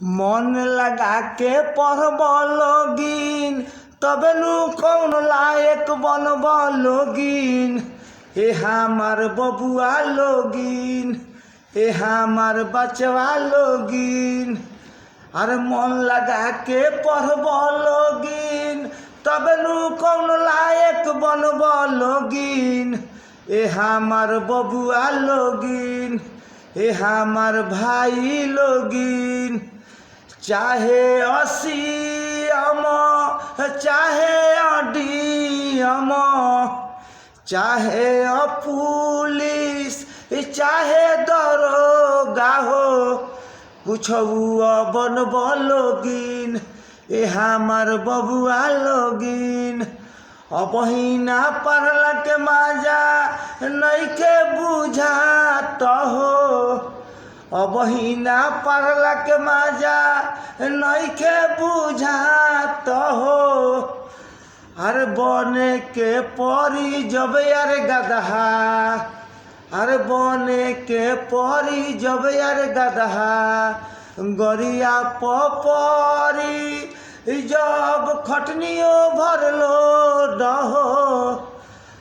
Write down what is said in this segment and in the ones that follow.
मन लगा के पढ़ब लोगिन तबे नु कौन लायक बनब लोगिन। हे हमार बबुआ लोगिन, हे हमार बचवा लोगिन। अरे मन लगा के पढ़ब लोगिन तबे नु कौन लायक बनब लोगिन। हे हमार बबुआ लोगिन, हे हमार भाई लोगिन। चाहे असीम चाहे अडीएम चाहे पुलिस चाहे दरोगा हो कुछ बनब लोगिन। ए हमार बबुआ लोगिन। अबहिना पढ़ला के मजा नइखे बुझात हो, अबहिना पढ़ला के मजा नइखे बुझात हो। अरे बने के परी जब यार गदहा, अरे बने के परी जब यार गदहा। गरिया परी जब खटनियो भरलो डहो।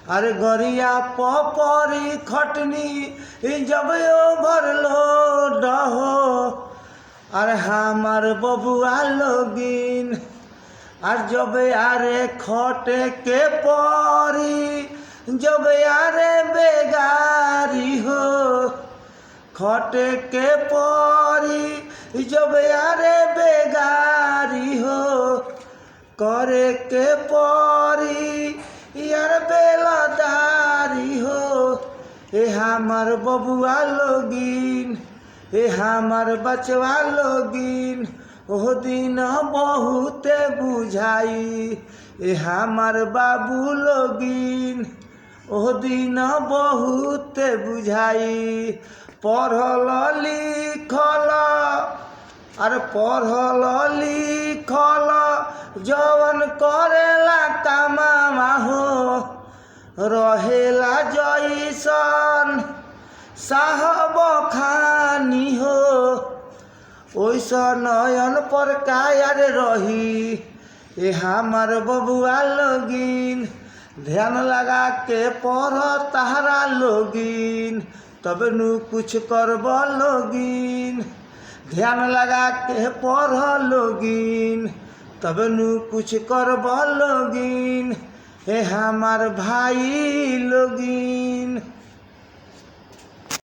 अरे गरिया परी खटनी जब भरलो डहो। अरे हमार बबुआ लोगिन। और जब यारे खटे के परी जब यारे बेगारी हो। खटे के परी जब यारे बेगारी हो। करे के परी यार बेलादारी हो। हे हमार बबुआ लोगिन, हे हमार बचवा लोगिन। ओह दिन बहुते बुझाई ए हमार बाबू लोगिन। ओह दिन बहुते बुझाई। पढ़ल लिखल, अरे पढ़ल लिखल जवन करेला कामा हो। रहेला जैसन साहब खानी हो। ओइसा नयन पर कायर रही ए हमार बबुआ लोगिन। ध्यान लगा के पढ़ तारा लोगिन तब नु कुछ करब लोगिन। ध्यान लगा के पढ़ लोगिन तब नु कुछ करब लोगिन। हे हमार भाई लोगिन।